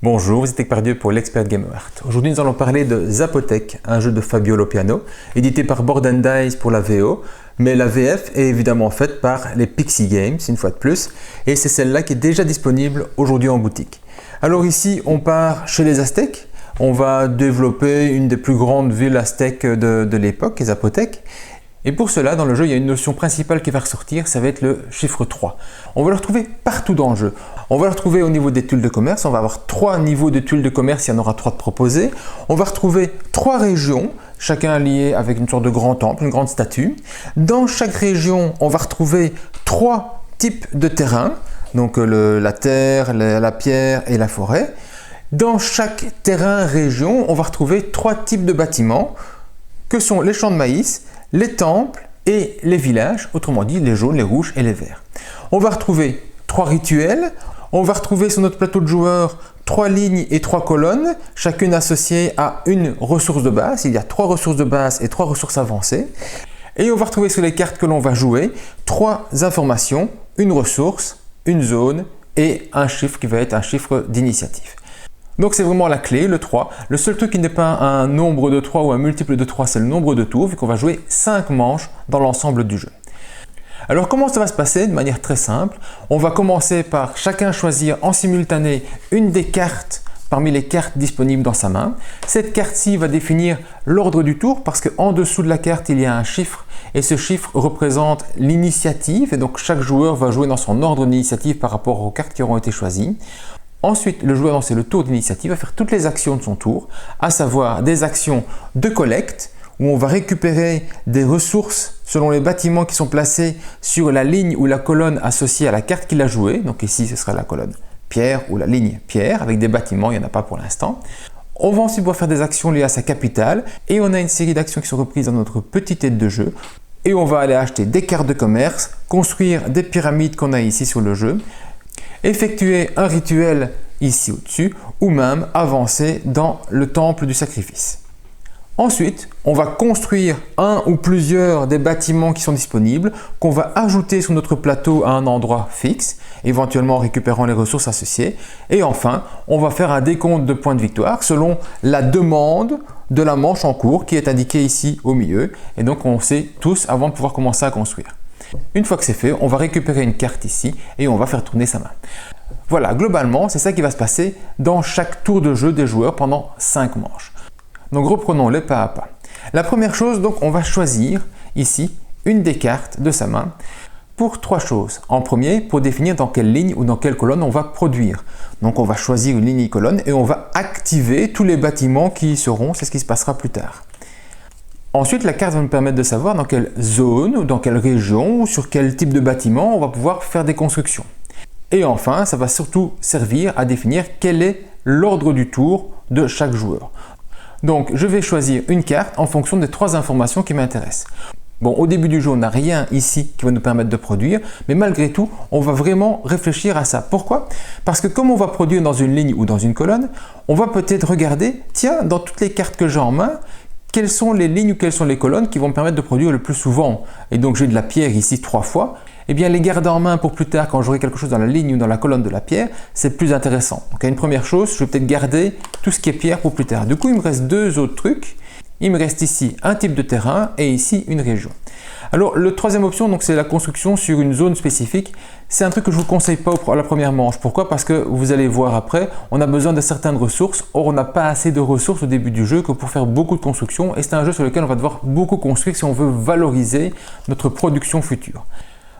Bonjour, vous êtes Ekpardieu pour l'Expert Gamer. Aujourd'hui, nous allons parler de Zapotec, un jeu de Fabio Lopiano, édité par Board & Dice pour la VO, mais la VF est évidemment faite par les Pixie Games, une fois de plus, et c'est celle-là qui est déjà disponible aujourd'hui en boutique. Alors ici, on part chez les Aztèques, on va développer une des plus grandes villes aztèques de l'époque, Zapotec. Et pour cela, dans le jeu, il y a une notion principale qui va ressortir, ça va être le chiffre 3. On va le retrouver partout dans le jeu. On va le retrouver au niveau des tuiles de commerce, on va avoir 3 niveaux de tuiles de commerce, il y en aura 3 de proposés. On va retrouver 3 régions, chacun lié avec une sorte de grand temple, une grande statue. Dans chaque région, on va retrouver 3 types de terrains, donc la terre, la pierre et la forêt. Dans chaque terrain-région, on va retrouver 3 types de bâtiments, que sont les champs de maïs, les temples et les villages, autrement dit les jaunes, les rouges et les verts. On va retrouver 3 rituels, on va retrouver sur notre plateau de joueurs 3 lignes et 3 colonnes, chacune associée à une ressource de base. Il y a 3 ressources de base et 3 ressources avancées. Et on va retrouver sur les cartes que l'on va jouer 3 informations, une ressource, une zone et un chiffre qui va être un chiffre d'initiative. Donc c'est vraiment la clé, le 3. Le seul truc qui n'est pas un nombre de 3 ou un multiple de 3, c'est le nombre de tours, vu qu'on va jouer 5 manches dans l'ensemble du jeu. Alors comment ça va se passer? De manière très simple, on va commencer par chacun choisir en simultané une des cartes parmi les cartes disponibles dans sa main. Cette carte-ci va définir l'ordre du tour parce qu'en dessous de la carte, il y a un chiffre et ce chiffre représente l'initiative et donc chaque joueur va jouer dans son ordre d'initiative par rapport aux cartes qui auront été choisies. Ensuite, le joueur lancé le tour d'initiative va faire toutes les actions de son tour, à savoir des actions de collecte, où on va récupérer des ressources selon les bâtiments qui sont placés sur la ligne ou la colonne associée à la carte qu'il a jouée. Donc ici, ce sera la colonne pierre ou la ligne pierre, avec des bâtiments, il n'y en a pas pour l'instant. On va ensuite pouvoir faire des actions liées à sa capitale, et on a une série d'actions qui sont reprises dans notre petite aide de jeu. Et on va aller acheter des cartes de commerce, construire des pyramides qu'on a ici sur le jeu, effectuer un rituel ici au-dessus ou même avancer dans le temple du sacrifice. Ensuite, on va construire un ou plusieurs des bâtiments qui sont disponibles qu'on va ajouter sur notre plateau à un endroit fixe, éventuellement en récupérant les ressources associées. Et enfin, on va faire un décompte de points de victoire selon la demande de la manche en cours qui est indiquée ici au milieu. Et donc on sait tous avant de pouvoir commencer à construire. Une fois que c'est fait, on va récupérer une carte ici et on va faire tourner sa main. Voilà, globalement, c'est ça qui va se passer dans chaque tour de jeu des joueurs pendant 5 manches. Donc reprenons-les pas à pas. La première chose, donc, on va choisir ici une des cartes de sa main pour 3 choses. En premier, pour définir dans quelle ligne ou dans quelle colonne on va produire. Donc on va choisir une ligne et colonne et on va activer tous les bâtiments qui y seront, c'est ce qui se passera plus tard. Ensuite, la carte va nous permettre de savoir dans quelle zone ou dans quelle région ou sur quel type de bâtiment on va pouvoir faire des constructions. Et enfin, ça va surtout servir à définir quel est l'ordre du tour de chaque joueur. Donc, je vais choisir une carte en fonction des 3 informations qui m'intéressent. Bon, au début du jeu, on n'a rien ici qui va nous permettre de produire, mais malgré tout, on va vraiment réfléchir à ça. Pourquoi? Parce que comme on va produire dans une ligne ou dans une colonne, on va peut-être regarder, tiens, dans toutes les cartes que j'ai en main, quelles sont les lignes ou quelles sont les colonnes qui vont me permettre de produire le plus souvent. Et donc j'ai de la pierre ici 3 fois. Eh bien les garder en main pour plus tard quand j'aurai quelque chose dans la ligne ou dans la colonne de la pierre, c'est plus intéressant. Donc une première chose, je vais peut-être garder tout ce qui est pierre pour plus tard. Du coup, il me reste 2 autres trucs. Il me reste ici un type de terrain et ici une région. Alors la troisième option, donc c'est la construction sur une zone spécifique. C'est un truc que je ne vous conseille pas à la première manche. Pourquoi? Parce que vous allez voir après, on a besoin de certaines ressources. Or, on n'a pas assez de ressources au début du jeu que pour faire beaucoup de construction. Et c'est un jeu sur lequel on va devoir beaucoup construire si on veut valoriser notre production future.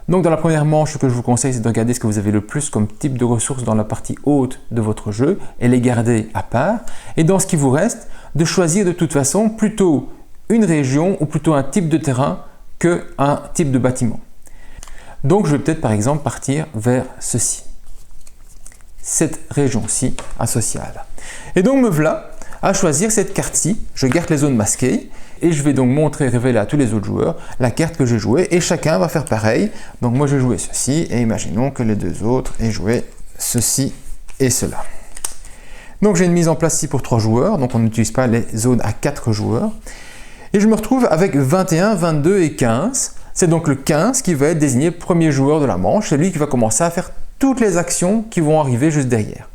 Donc dans la première manche, ce que je vous conseille, c'est de regarder ce que vous avez le plus comme type de ressources dans la partie haute de votre jeu et les garder à part. Et dans ce qui vous reste, de choisir de toute façon plutôt une région ou plutôt un type de terrain qu'un type de bâtiment. Donc je vais peut-être par exemple partir vers ceci, cette région-ci associale. Et donc me voilà à choisir cette carte-ci. Je garde les zones masquées et je vais donc montrer, révéler à tous les autres joueurs la carte que j'ai jouée et chacun va faire pareil. Donc moi j'ai joué ceci et imaginons que les 2 autres aient joué ceci et cela. Donc j'ai une mise en place ici pour 3 joueurs, donc on n'utilise pas les zones à 4 joueurs. Et je me retrouve avec 21, 22 et 15. C'est donc le 15 qui va être désigné premier joueur de la manche. C'est lui qui va commencer à faire toutes les actions qui vont arriver juste derrière.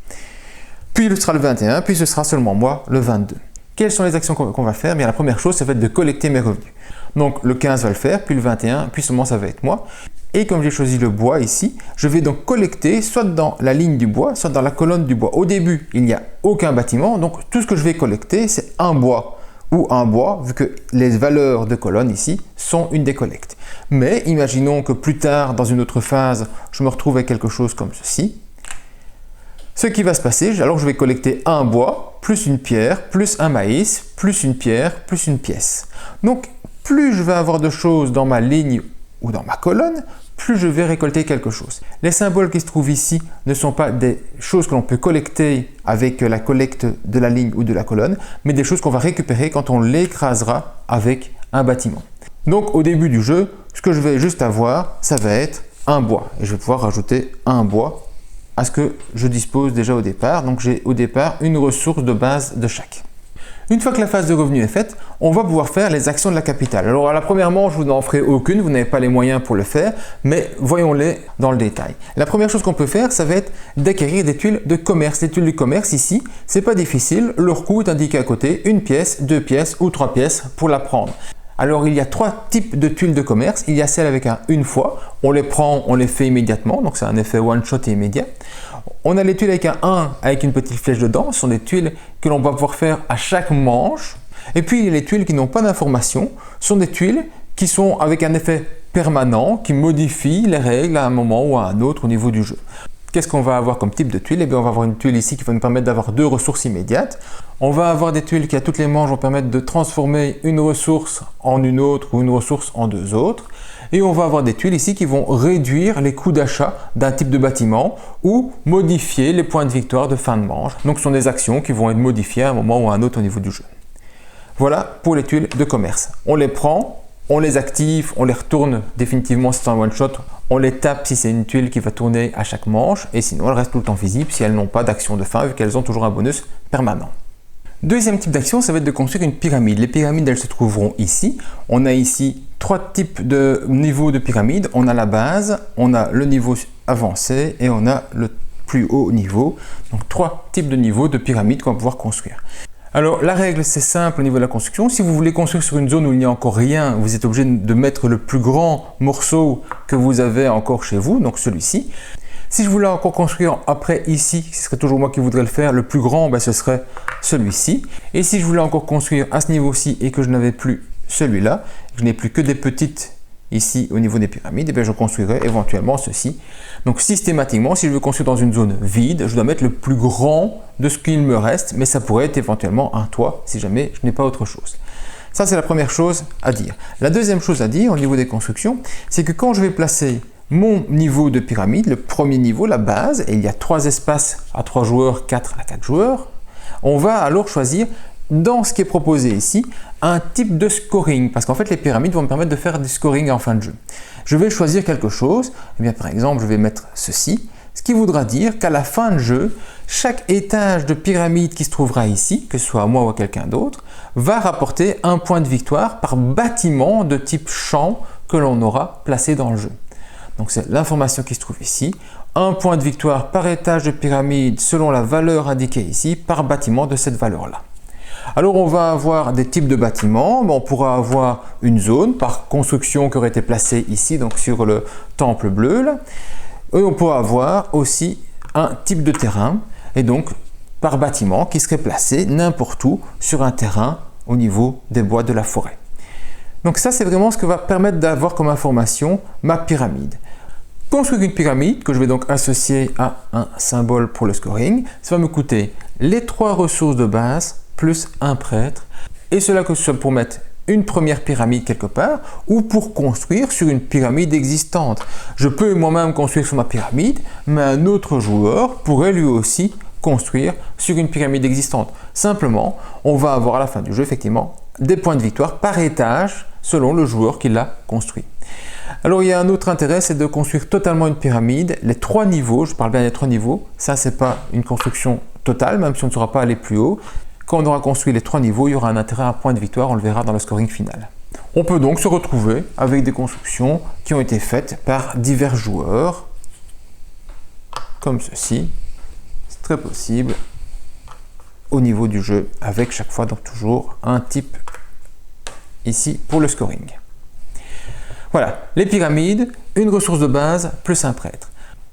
puis ce sera le 21, puis ce sera seulement moi le 22. Quelles sont les actions qu'on va faire? Bien, la première chose, ça va être de collecter mes revenus. Donc le 15 va le faire, puis le 21, puis seulement ça va être moi. Et comme j'ai choisi le bois ici, je vais donc collecter soit dans la ligne du bois, soit dans la colonne du bois. Au début, il n'y a aucun bâtiment, donc tout ce que je vais collecter, c'est un bois ou un bois, vu que les valeurs de colonne ici sont une des collectes. Mais imaginons que plus tard, dans une autre phase, je me retrouve avec quelque chose comme ceci. Ce qui va se passer, alors je vais collecter un bois, plus une pierre, plus un maïs, plus une pierre, plus une pièce. Donc, plus je vais avoir de choses dans ma ligne ou dans ma colonne, plus je vais récolter quelque chose. Les symboles qui se trouvent ici ne sont pas des choses que l'on peut collecter avec la collecte de la ligne ou de la colonne, mais des choses qu'on va récupérer quand on l'écrasera avec un bâtiment. Donc, au début du jeu, ce que je vais juste avoir, ça va être un bois. Et je vais pouvoir rajouter un bois à ce que je dispose déjà au départ. Donc j'ai au départ une ressource de base de chaque. Une fois que la phase de revenu est faite, on va pouvoir faire les actions de la capitale. Alors à la première manche, vous n'en ferez aucune, vous n'avez pas les moyens pour le faire, mais voyons-les dans le détail. La première chose qu'on peut faire, ça va être d'acquérir des tuiles de commerce. Les tuiles de commerce ici, c'est pas difficile, leur coût est indiqué à côté, une pièce, 2 pièces ou 3 pièces pour la prendre. Alors il y a 3 types de tuiles de commerce. Il y a celles avec un une fois, on les prend, on les fait immédiatement, donc c'est un effet one shot et immédiat. On a les tuiles avec un 1 avec une petite flèche dedans, ce sont des tuiles que l'on va pouvoir faire à chaque manche. Et puis il y a les tuiles qui n'ont pas d'information, ce sont des tuiles qui sont avec un effet permanent, qui modifient les règles à un moment ou à un autre au niveau du jeu. Qu'est-ce qu'on va avoir comme type de tuile? Eh bien, on va avoir une tuile ici qui va nous permettre d'avoir 2 ressources immédiates. On va avoir des tuiles qui à toutes les manches vont permettre de transformer une ressource en une autre ou une ressource en 2 autres. Et on va avoir des tuiles ici qui vont réduire les coûts d'achat d'un type de bâtiment ou modifier les points de victoire de fin de manche. Donc ce sont des actions qui vont être modifiées à un moment ou à un autre au niveau du jeu. Voilà pour les tuiles de commerce. On les prend, on les active, on les retourne définitivement si c'est un one shot. On les tape si c'est une tuile qui va tourner à chaque manche et sinon elles restent tout le temps visibles si elles n'ont pas d'action de fin vu qu'elles ont toujours un bonus permanent. Deuxième type d'action, ça va être de construire une pyramide. Les pyramides, elles se trouveront ici. On a ici 3 types de niveaux de pyramide. On a la base, on a le niveau avancé et on a le plus haut niveau. Donc 3 types de niveaux de pyramide qu'on va pouvoir construire. Alors la règle c'est simple au niveau de la construction, si vous voulez construire sur une zone où il n'y a encore rien, vous êtes obligé de mettre le plus grand morceau que vous avez encore chez vous, donc celui-ci. Si je voulais encore construire après ici, ce serait toujours moi qui voudrais le faire, le plus grand ce serait celui-ci. Et si je voulais encore construire à ce niveau-ci et que je n'avais plus celui-là, je n'ai plus que des petites ici au niveau des pyramides, et bien je construirai éventuellement ceci. Donc systématiquement, si je veux construire dans une zone vide, je dois mettre le plus grand de ce qu'il me reste, mais ça pourrait être éventuellement un toit si jamais je n'ai pas autre chose. Ça, c'est la première chose à dire. La deuxième chose à dire au niveau des constructions, c'est que quand je vais placer mon niveau de pyramide, le premier niveau, la base, et il y a 3 espaces à 3 joueurs, 4 à 4 joueurs, on va alors choisir dans ce qui est proposé ici, un type de scoring, parce qu'en fait les pyramides vont me permettre de faire du scoring en fin de jeu. Je vais choisir quelque chose, et bien par exemple je vais mettre ceci, ce qui voudra dire qu'à la fin de jeu, chaque étage de pyramide qui se trouvera ici, que ce soit à moi ou à quelqu'un d'autre, va rapporter un point de victoire par bâtiment de type champ que l'on aura placé dans le jeu. Donc c'est l'information qui se trouve ici, un point de victoire par étage de pyramide selon la valeur indiquée ici par bâtiment de cette valeur-là. Alors on va avoir des types de bâtiments, on pourra avoir une zone par construction qui aurait été placée ici, donc sur le temple bleu là. Et on pourra avoir aussi un type de terrain, et donc par bâtiment qui serait placé n'importe où sur un terrain au niveau des bois de la forêt. Donc ça c'est vraiment ce que va permettre d'avoir comme information ma pyramide. Construire une pyramide que je vais donc associer à un symbole pour le scoring, ça va me coûter les 3 ressources de base plus un prêtre, et cela que ce soit pour mettre une première pyramide quelque part ou pour construire sur une pyramide existante. Je peux moi-même construire sur ma pyramide, mais un autre joueur pourrait lui aussi construire sur une pyramide existante. Simplement, on va avoir à la fin du jeu effectivement des points de victoire par étage selon le joueur qui l'a construit. Alors il y a un autre intérêt, c'est de construire totalement une pyramide, les 3 niveaux, je parle bien des 3 niveaux, ça c'est pas une construction totale, même si on ne saura pas aller plus haut. Quand on aura construit les 3 niveaux, il y aura un intérêt à un point de victoire, on le verra dans le scoring final. On peut donc se retrouver avec des constructions qui ont été faites par divers joueurs, comme ceci, c'est très possible, au niveau du jeu, avec chaque fois donc toujours un type ici pour le scoring. Voilà, les pyramides, une ressource de base plus un prêtre.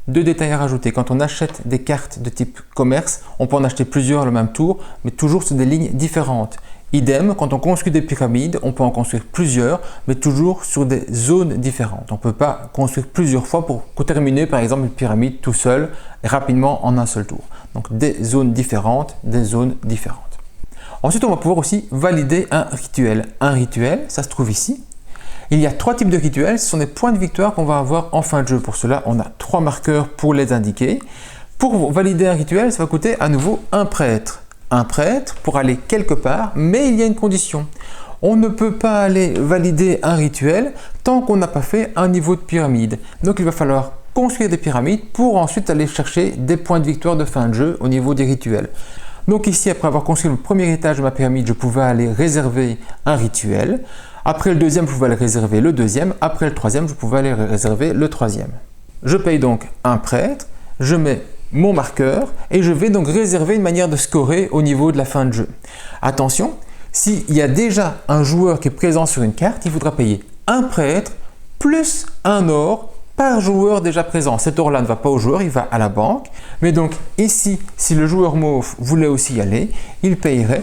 Deux détails à rajouter, quand on achète des cartes de type commerce, on peut en acheter plusieurs le même tour, mais toujours sur des lignes différentes. Idem, quand on construit des pyramides, on peut en construire plusieurs, mais toujours sur des zones différentes. On ne peut pas construire plusieurs fois pour terminer par exemple une pyramide tout seul, rapidement en un seul tour. Donc des zones différentes, des zones différentes. Ensuite, on va pouvoir aussi valider un rituel. Un rituel, ça se trouve ici. Il y a trois types de rituels, ce sont des points de victoire qu'on va avoir en fin de jeu. Pour cela, on a trois marqueurs pour les indiquer. Pour valider un rituel, ça va coûter à nouveau un prêtre. Un prêtre pour aller quelque part, mais il y a une condition. On ne peut pas aller valider un rituel tant qu'on n'a pas fait un niveau de pyramide. Donc il va falloir construire des pyramides pour ensuite aller chercher des points de victoire de fin de jeu au niveau des rituels. Donc ici, après avoir construit le premier étage de ma pyramide, je pouvais aller réserver un rituel. Après le deuxième, je pouvais aller réserver le deuxième. Après le troisième, je pouvais aller réserver le troisième. Je paye donc un prêtre, je mets mon marqueur et je vais donc réserver une manière de scorer au niveau de la fin de jeu. Attention, s'il y a déjà un joueur qui est présent sur une carte, il faudra payer un prêtre plus un or par joueur déjà présent. Cet or-là ne va pas au joueur, il va à la banque. Mais donc ici, si le joueur mauve voulait aussi y aller, il payerait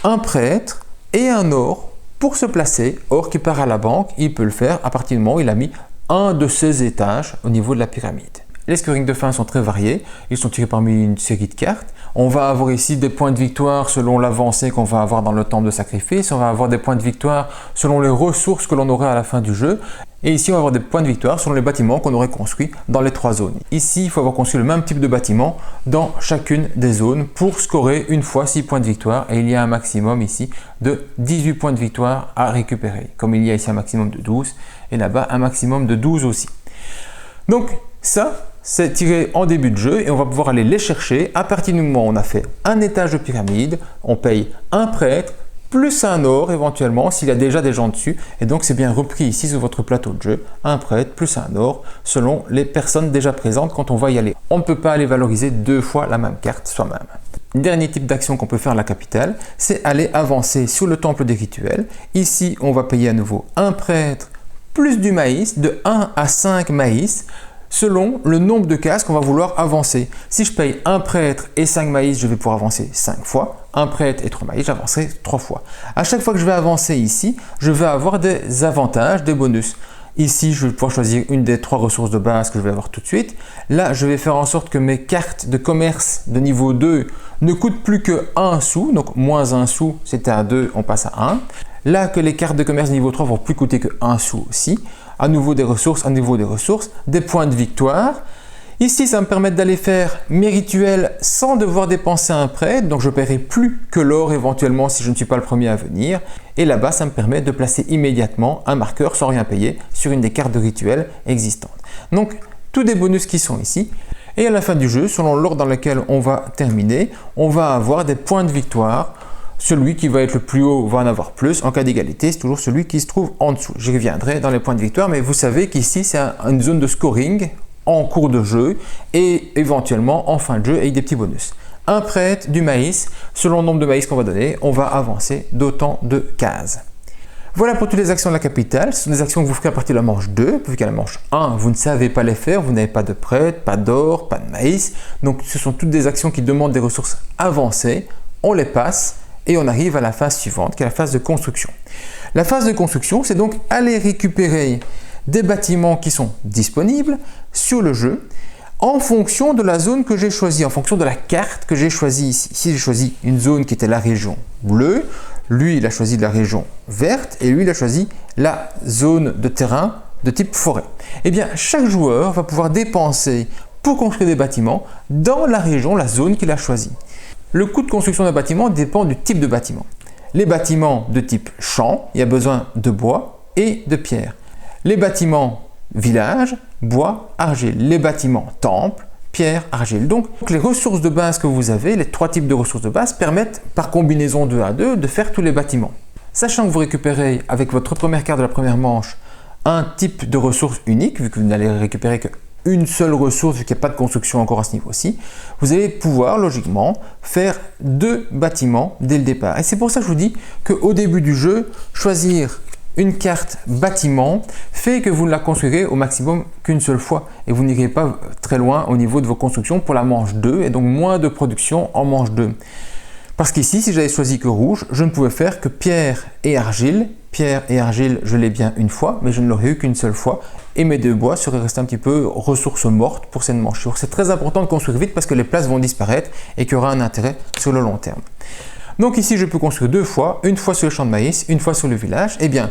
un prêtre et un or pour se placer. Or qui part à la banque, il peut le faire à partir du moment où il a mis un de ses étages au niveau de la pyramide. Les scorings de fin sont très variés, ils sont tirés parmi une série de cartes. On va avoir ici des points de victoire selon l'avancée qu'on va avoir dans le temple de sacrifice, on va avoir des points de victoire selon les ressources que l'on aurait à la fin du jeu, et ici on va avoir des points de victoire selon les bâtiments qu'on aurait construits dans les trois zones. Ici il faut avoir construit le même type de bâtiment dans chacune des zones pour scorer une fois 6 points de victoire, et il y a un maximum ici de 18 points de victoire à récupérer, comme il y a ici un maximum de 12 et là-bas un maximum de 12 aussi. Donc ça, c'est tiré en début de jeu et on va pouvoir aller les chercher à partir du moment où on a fait un étage de pyramide, on paye un prêtre plus un or éventuellement s'il y a déjà des gens dessus, et donc c'est bien repris ici sur votre plateau de jeu, un prêtre plus un or selon les personnes déjà présentes quand on va y aller. On ne peut pas aller valoriser deux fois la même carte soi-même. Dernier type d'action qu'on peut faire à la capitale, c'est aller avancer sur le temple des rituels. Ici on va payer à nouveau un prêtre plus du maïs, de 1 à 5 maïs, selon le nombre de cases qu'on va vouloir avancer. Si je paye un prêtre et 5 maïs, je vais pouvoir avancer 5 fois. Un prêtre et 3 maïs, j'avancerai 3 fois. À chaque fois que je vais avancer ici, je vais avoir des avantages, des bonus. Ici, je vais pouvoir choisir une des 3 ressources de base que je vais avoir tout de suite. Là, je vais faire en sorte que mes cartes de commerce de niveau 2 ne coûtent plus que 1 sou. Donc, moins 1 sou, c'était à 2, on passe à 1. Là, que les cartes de commerce niveau 3 vont plus coûter que 1 sou aussi. À nouveau des ressources, des points de victoire. Ici, ça me permet d'aller faire mes rituels sans devoir dépenser un prêtre, donc je ne paierai plus que l'or éventuellement si je ne suis pas le premier à venir. Et là-bas, ça me permet de placer immédiatement un marqueur sans rien payer sur une des cartes de rituels existantes. Donc, tous des bonus qui sont ici. Et à la fin du jeu, selon l'ordre dans lequel on va terminer, on va avoir des points de victoire. Celui qui va être le plus haut va en avoir plus. En cas d'égalité, c'est toujours celui qui se trouve en dessous. J'y reviendrai dans les points de victoire, mais vous savez qu'ici, c'est une zone de scoring en cours de jeu et éventuellement en fin de jeu avec des petits bonus. Un prêtre, du maïs, selon le nombre de maïs qu'on va donner, on va avancer d'autant de cases. Voilà pour toutes les actions de la capitale. Ce sont des actions que vous ferez à partir de la manche 2, vu qu'à la manche 1, vous ne savez pas les faire, vous n'avez pas de prêtre, pas d'or, pas de maïs. Donc ce sont toutes des actions qui demandent des ressources avancées. On les passe et on arrive à la phase suivante, qui est la phase de construction. La phase de construction, c'est donc aller récupérer des bâtiments qui sont disponibles sur le jeu en fonction de la zone que j'ai choisie, en fonction de la carte que j'ai choisie ici. Ici, j'ai choisi une zone qui était la région bleue, lui, il a choisi la région verte et lui, il a choisi la zone de terrain de type forêt. Eh bien, chaque joueur va pouvoir dépenser pour construire des bâtiments dans la région, la zone qu'il a choisie. Le coût de construction d'un bâtiment dépend du type de bâtiment. Les bâtiments de type champ, il y a besoin de bois et de pierre. Les bâtiments village, bois, argile. Les bâtiments temple, pierre, argile. Donc les ressources de base que vous avez, les 3 types de ressources de base, permettent par combinaison 2 à 2 de faire tous les bâtiments. Sachant que vous récupérez avec votre première carte de la première manche un type de ressource unique, vu que vous n'allez récupérer que une seule ressource, vu qu'il n'y a pas de construction encore à ce niveau-ci, vous allez pouvoir logiquement faire 2 bâtiments dès le départ. Et c'est pour ça que je vous dis qu'au début du jeu, choisir une carte bâtiment fait que vous ne la construirez au maximum qu'une seule fois et vous n'irez pas très loin au niveau de vos constructions pour la manche 2 et donc moins de production en manche 2. Parce qu'ici, si j'avais choisi que rouge, je ne pouvais faire que pierre et argile. Pierre et argile, je l'ai bien une fois, mais je ne l'aurais eu qu'une seule fois. Et mes 2 bois seraient restés un petit peu ressources mortes pour cette manche. C'est très important de construire vite parce que les places vont disparaître et qu'il y aura un intérêt sur le long terme. Donc ici, je peux construire 2 fois, une fois sur le champ de maïs, une fois sur le village. Eh bien,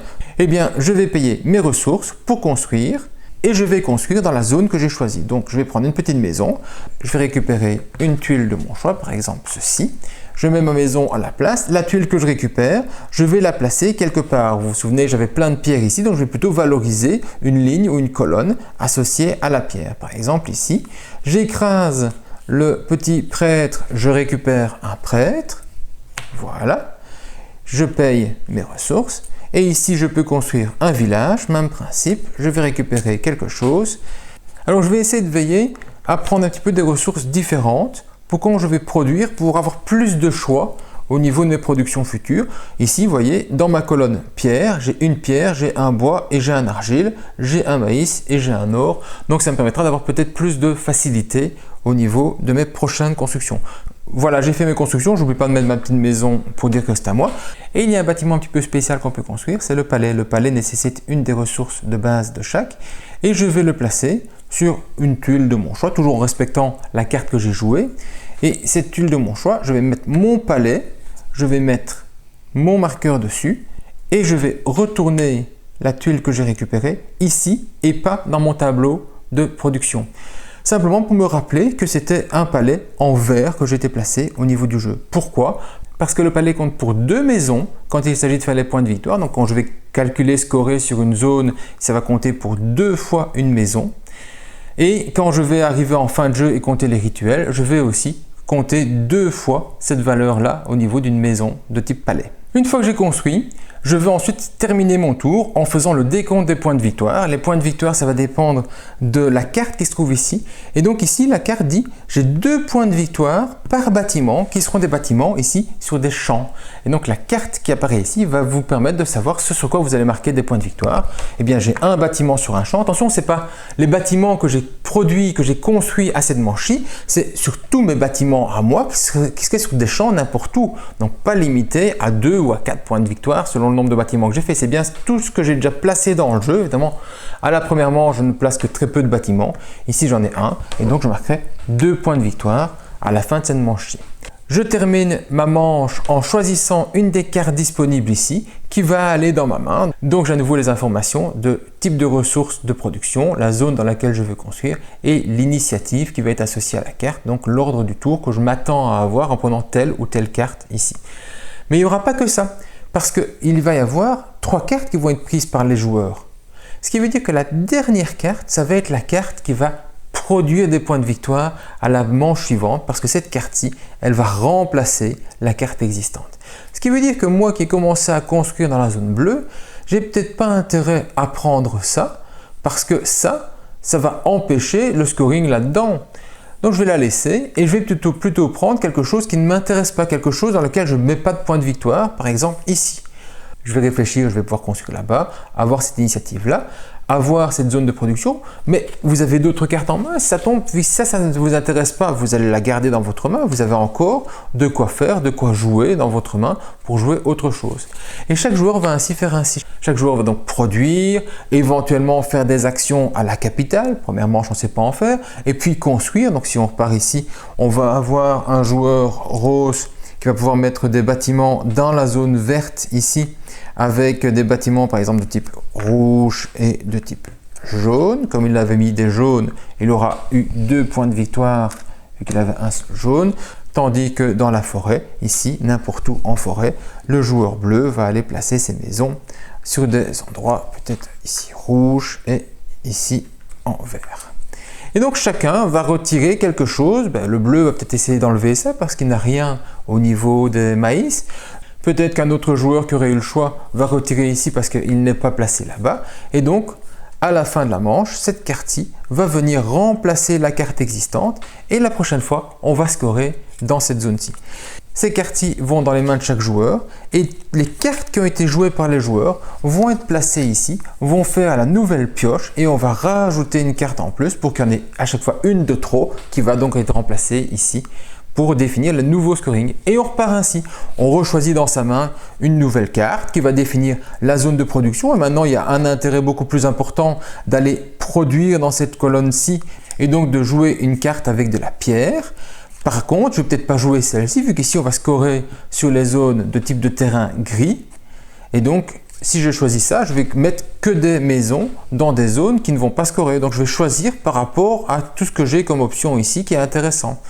je vais payer mes ressources pour construire et je vais construire dans la zone que j'ai choisie. Donc, je vais prendre une petite maison, je vais récupérer une tuile de mon choix, par exemple ceci. Je mets ma maison à la place. La tuile que je récupère, je vais la placer quelque part. Vous vous souvenez, j'avais plein de pierres ici, donc je vais plutôt valoriser une ligne ou une colonne associée à la pierre. Par exemple ici, j'écrase le petit prêtre, je récupère un prêtre. Voilà. Je paye mes ressources. Et ici, je peux construire un village, même principe. Je vais récupérer quelque chose. Alors, je vais essayer de veiller à prendre un petit peu des ressources différentes pour quand je vais produire, pour avoir plus de choix au niveau de mes productions futures. Ici, vous voyez, dans ma colonne pierre, j'ai une pierre, j'ai un bois et j'ai un argile, j'ai un maïs et j'ai un or. Donc, ça me permettra d'avoir peut-être plus de facilité au niveau de mes prochaines constructions. Voilà, j'ai fait mes constructions, je n'oublie pas de mettre ma petite maison pour dire que c'est à moi. Et il y a un bâtiment un petit peu spécial qu'on peut construire, c'est le palais. Le palais nécessite une des ressources de base de chaque et je vais le placer sur une tuile de mon choix, toujours en respectant la carte que j'ai jouée. Et cette tuile de mon choix, je vais mettre mon palais, je vais mettre mon marqueur dessus et je vais retourner la tuile que j'ai récupérée ici et pas dans mon tableau de production. Simplement pour me rappeler que c'était un palais en vert que j'étais placé au niveau du jeu. Pourquoi? Parce que le palais compte pour 2 maisons quand il s'agit de faire les points de victoire. Donc quand je vais calculer, scorer sur une zone, ça va compter pour 2 fois une maison. Et quand je vais arriver en fin de jeu et compter les rituels, je vais aussi compter 2 fois cette valeur-là au niveau d'une maison de type palais. Une fois que j'ai construit, je vais ensuite terminer mon tour en faisant le décompte des points de victoire. Les points de victoire, ça va dépendre de la carte qui se trouve ici. Et donc ici, la carte dit j'ai 2 points de victoire par bâtiment qui seront des bâtiments ici sur des champs. Et donc la carte qui apparaît ici va vous permettre de savoir ce sur quoi vous allez marquer des points de victoire. Eh bien, j'ai un bâtiment sur un champ. Attention, ce n'est pas les bâtiments que j'ai produits, que j'ai construits à cette manche-ci. C'est sur tous mes bâtiments à moi qui seraient sur des champs n'importe où. Donc pas limité à 2 ou à 4 points de victoire selon le nombre de bâtiments que j'ai fait. C'est bien tout ce que j'ai déjà placé dans le jeu. Évidemment, à la première manche, je ne place que très peu de bâtiments. Ici, j'en ai un et donc je marquerai 2 points de victoire à la fin de cette manche-ci. Je termine ma manche en choisissant une des cartes disponibles ici qui va aller dans ma main. Donc j'ai à nouveau les informations de type de ressources de production, la zone dans laquelle je veux construire et l'initiative qui va être associée à la carte, donc l'ordre du tour que je m'attends à avoir en prenant telle ou telle carte ici. Mais il n'y aura pas que ça, parce qu'il va y avoir 3 cartes qui vont être prises par les joueurs. Ce qui veut dire que la dernière carte, ça va être la carte qui va produire des points de victoire à la manche suivante parce que cette carte-ci, elle va remplacer la carte existante. Ce qui veut dire que moi qui ai commencé à construire dans la zone bleue, j'ai peut-être pas intérêt à prendre ça parce que ça va empêcher le scoring là-dedans. Donc je vais la laisser et je vais plutôt prendre quelque chose qui ne m'intéresse pas, quelque chose dans lequel je ne mets pas de points de victoire, par exemple ici. Je vais réfléchir, je vais pouvoir construire là-bas, avoir cette initiative-là, avoir cette zone de production, mais vous avez d'autres cartes en main. Si ça tombe, si ça ne vous intéresse pas, vous allez la garder dans votre main. Vous avez encore de quoi faire, de quoi jouer dans votre main pour jouer autre chose. Et chaque joueur va ainsi faire ainsi. Chaque joueur va donc produire, éventuellement faire des actions à la capitale. Première manche, on ne sait pas en faire. Et puis construire. Donc si on repart ici, on va avoir un joueur rose qui va pouvoir mettre des bâtiments dans la zone verte ici, avec des bâtiments par exemple de type rouge et de type jaune. Comme il avait mis des jaunes, il aura eu 2 points de victoire vu qu'il avait un jaune. Tandis que dans la forêt, ici, n'importe où en forêt, le joueur bleu va aller placer ses maisons sur des endroits peut-être ici rouge et ici en vert. Et donc chacun va retirer quelque chose. Le bleu va peut-être essayer d'enlever ça parce qu'il n'a rien au niveau des maïs. Peut-être qu'un autre joueur qui aurait eu le choix va retirer ici parce qu'il n'est pas placé là-bas. Et donc, À la fin de la manche, cette carte-ci va venir remplacer la carte existante et la prochaine fois, on va scorer dans cette zone-ci. Ces cartes-ci vont dans les mains de chaque joueur et les cartes qui ont été jouées par les joueurs vont être placées ici, vont faire la nouvelle pioche et on va rajouter une carte en plus pour qu'il y en ait à chaque fois une de trop qui va donc être remplacée ici pour définir le nouveau scoring. Et on repart ainsi. On rechoisit dans sa main une nouvelle carte qui va définir la zone de production. Et maintenant, il y a un intérêt beaucoup plus important d'aller produire dans cette colonne-ci et donc de jouer une carte avec de la pierre. Par contre, je ne vais peut-être pas jouer celle-ci vu qu'ici, on va scorer sur les zones de type de terrain gris. Et donc, si je choisis ça, je vais mettre que des maisons dans des zones qui ne vont pas scorer. Donc, je vais choisir par rapport à tout ce que j'ai comme option ici qui est intéressant.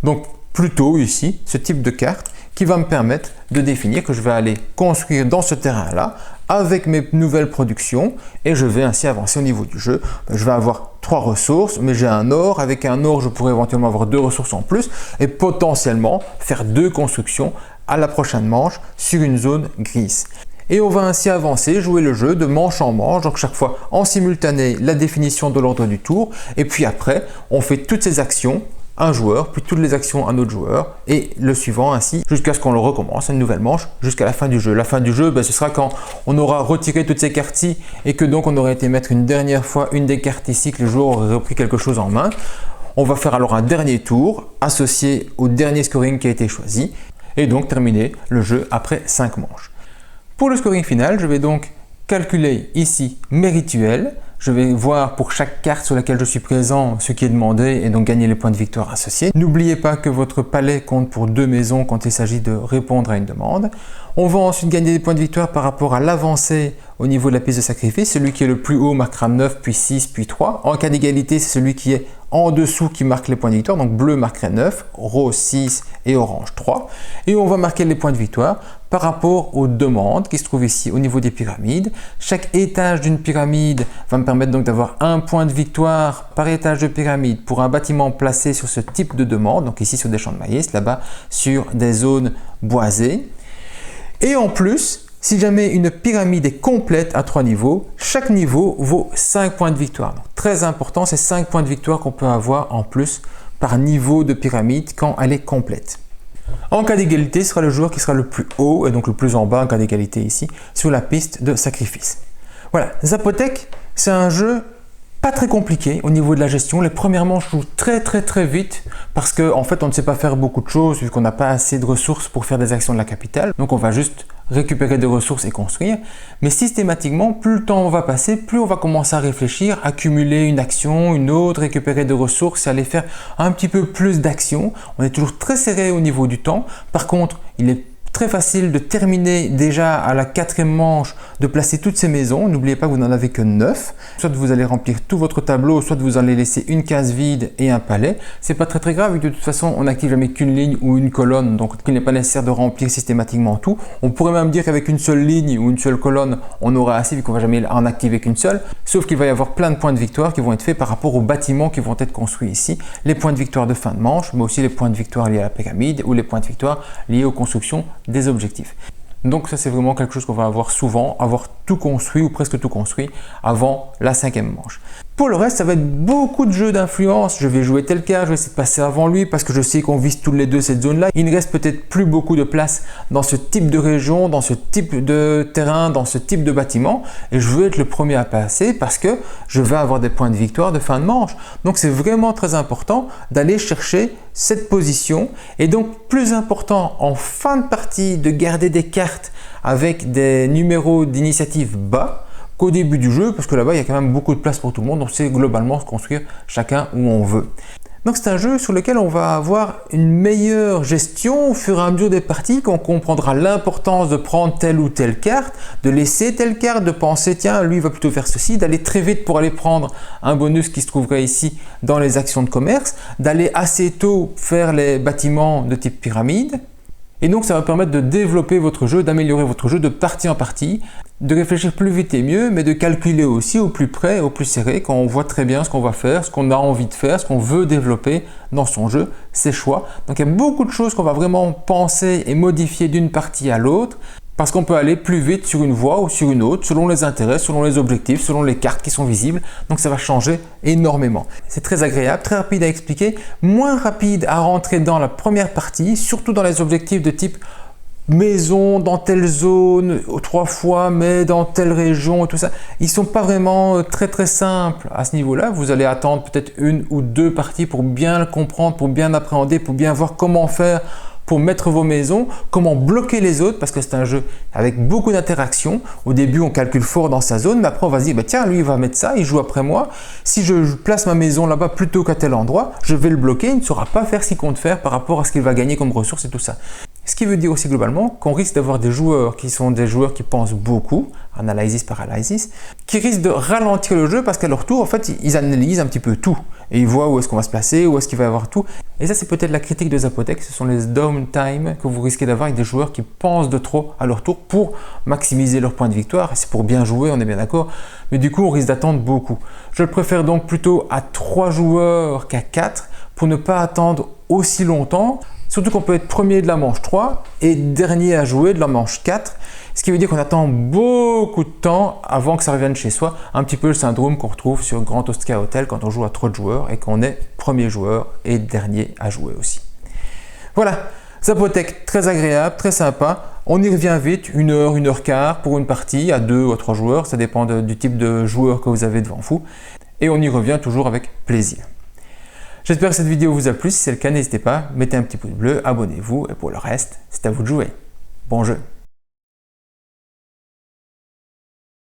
Donc, plutôt ici, ce type de carte qui va me permettre de définir que je vais aller construire dans ce terrain-là avec mes nouvelles productions et je vais ainsi avancer au niveau du jeu. Je vais avoir 3 ressources, mais j'ai un or. Avec un or, je pourrais éventuellement avoir 2 ressources en plus et potentiellement faire 2 constructions à la prochaine manche sur une zone grise. Et on va ainsi avancer, jouer le jeu de manche en manche, donc chaque fois en simultané la définition de l'ordre du tour et puis après, on fait toutes ces actions un joueur, puis toutes les actions un autre joueur et le suivant ainsi jusqu'à ce qu'on le recommence, une nouvelle manche jusqu'à la fin du jeu. La fin du jeu, ce sera quand on aura retiré toutes ces cartes-ci et que donc on aurait été mettre une dernière fois une des cartes ici, que le joueur aurait repris quelque chose en main. On va faire alors un dernier tour associé au dernier scoring qui a été choisi et donc terminer le jeu après 5 manches. Pour le scoring final, je vais donc calculer ici mes rituels. Je vais voir pour chaque carte sur laquelle je suis présent ce qui est demandé et donc gagner les points de victoire associés. N'oubliez pas que votre palais compte pour 2 maisons quand il s'agit de répondre à une demande. On va ensuite gagner des points de victoire par rapport à l'avancée au niveau de la piste de sacrifice. Celui qui est le plus haut marquera 9, puis 6, puis 3. En cas d'égalité, c'est celui qui est en dessous qui marque les points de victoire. Donc bleu marquerait 9, rose 6 et orange 3. Et on va marquer les points de victoire par rapport aux demandes qui se trouvent ici au niveau des pyramides. Chaque étage d'une pyramide va me permettre donc d'avoir un point de victoire par étage de pyramide pour un bâtiment placé sur ce type de demande. Donc ici sur des champs de maïs, là-bas sur des zones boisées. Et en plus, si jamais une pyramide est complète à 3 niveaux, chaque niveau vaut 5 points de victoire. Donc, très important, c'est 5 points de victoire qu'on peut avoir en plus par niveau de pyramide quand elle est complète. En cas d'égalité, ce sera le joueur qui sera le plus haut et donc le plus en bas en cas d'égalité ici sur la piste de sacrifice. Voilà, Zapotec, c'est un jeu pas très compliqué au niveau de la gestion. Les premières manches jouent très vite parce qu'en fait on ne sait pas faire beaucoup de choses vu qu'on n'a pas assez de ressources pour faire des actions de la capitale. Donc on va juste récupérer des ressources et construire. Mais systématiquement, plus le temps va passer, plus on va commencer à réfléchir, accumuler une action, une autre, récupérer des ressources et aller faire un petit peu plus d'actions. On est toujours très serré au niveau du temps. Par contre, il est très facile de terminer déjà à la 4e manche, de placer toutes ces maisons. N'oubliez pas que vous n'en avez que 9. Soit vous allez remplir tout votre tableau, soit vous allez laisser une case vide et un palais. C'est pas très grave, de toute façon on n'active jamais qu'une ligne ou une colonne, donc il n'est pas nécessaire de remplir systématiquement tout. On pourrait même dire qu'avec une seule ligne ou une seule colonne, on aura assez vu qu'on va jamais en activer qu'une seule. Sauf qu'il va y avoir plein de points de victoire qui vont être faits par rapport aux bâtiments qui vont être construits ici. Les points de victoire de fin de manche, mais aussi les points de victoire liés à la pyramide ou les points de victoire liés aux constructions des objectifs. Donc ça c'est vraiment quelque chose qu'on va avoir souvent, avoir tout construit ou presque tout construit avant la 5e manche. Pour le reste, ça va être beaucoup de jeux d'influence. Je vais jouer tel cas, je vais essayer de passer avant lui parce que je sais qu'on vise tous les deux cette zone-là. Il ne reste peut-être plus beaucoup de place dans ce type de région, dans ce type de terrain, dans ce type de bâtiment. Et je veux être le premier à passer parce que je vais avoir des points de victoire de fin de manche. Donc c'est vraiment très important d'aller chercher cette position. Et donc plus important en fin de partie de garder des cartes avec des numéros d'initiative bas qu'au début du jeu, parce que là-bas il y a quand même beaucoup de place pour tout le monde, donc c'est globalement se construire chacun où on veut. Donc c'est un jeu sur lequel on va avoir une meilleure gestion au fur et à mesure des parties, qu'on comprendra l'importance de prendre telle ou telle carte, de laisser telle carte, de penser tiens lui il va plutôt faire ceci, d'aller très vite pour aller prendre un bonus qui se trouverait ici dans les actions de commerce, d'aller assez tôt faire les bâtiments de type pyramide. Et donc ça va permettre de développer votre jeu, d'améliorer votre jeu de partie en partie, de réfléchir plus vite et mieux, mais de calculer aussi au plus près, au plus serré, quand on voit très bien ce qu'on va faire, ce qu'on a envie de faire, ce qu'on veut développer dans son jeu, ses choix. Donc il y a beaucoup de choses qu'on va vraiment penser et modifier d'une partie à l'autre. Parce qu'on peut aller plus vite sur une voie ou sur une autre, selon les intérêts, selon les objectifs, selon les cartes qui sont visibles. Donc ça va changer énormément. C'est très agréable, très rapide à expliquer, moins rapide à rentrer dans la première partie, surtout dans les objectifs de type maison dans telle zone 3 fois, mais dans telle région, tout ça. Ils sont pas vraiment très simples à ce niveau-là. Vous allez attendre peut-être 1 ou 2 parties pour bien le comprendre, pour bien appréhender, pour bien voir comment faire pour mettre vos maisons, comment bloquer les autres, parce que c'est un jeu avec beaucoup d'interactions. Au début, on calcule fort dans sa zone, mais après, on va se dire, bah, tiens, lui, il va mettre ça, il joue après moi. Si je place ma maison là-bas plutôt qu'à tel endroit, je vais le bloquer, il ne saura pas faire ce qu'il compte faire par rapport à ce qu'il va gagner comme ressources et tout ça. Ce qui veut dire aussi globalement qu'on risque d'avoir des joueurs qui sont des joueurs qui pensent beaucoup, analysis paralysis, qui risquent de ralentir le jeu parce qu'à leur tour, en fait, ils analysent un petit peu tout. Et ils voient où est-ce qu'on va se placer, où est-ce qu'il va y avoir tout. Et ça, c'est peut-être la critique de Zapotec, ce sont les downtime que vous risquez d'avoir avec des joueurs qui pensent de trop à leur tour pour maximiser leurs points de victoire. C'est pour bien jouer, on est bien d'accord. Mais du coup, on risque d'attendre beaucoup. Je le préfère donc plutôt à 3 joueurs qu'à 4 pour ne pas attendre aussi longtemps. Surtout qu'on peut être premier de la manche 3 et dernier à jouer de la manche 4. Ce qui veut dire qu'on attend beaucoup de temps avant que ça revienne chez soi. Un petit peu le syndrome qu'on retrouve sur Grand Oscar Hotel quand on joue à trop de joueurs et qu'on est premier joueur et dernier à jouer aussi. Voilà, Zapotec, très agréable, très sympa. On y revient vite, 1 heure, 1 heure quart pour une partie à 2 ou à 3 joueurs. Ça dépend du type de joueur que vous avez devant vous. Et on y revient toujours avec plaisir. J'espère que cette vidéo vous a plu. Si c'est le cas, n'hésitez pas, mettez un petit pouce bleu, abonnez-vous et pour le reste, c'est à vous de jouer. Bon jeu!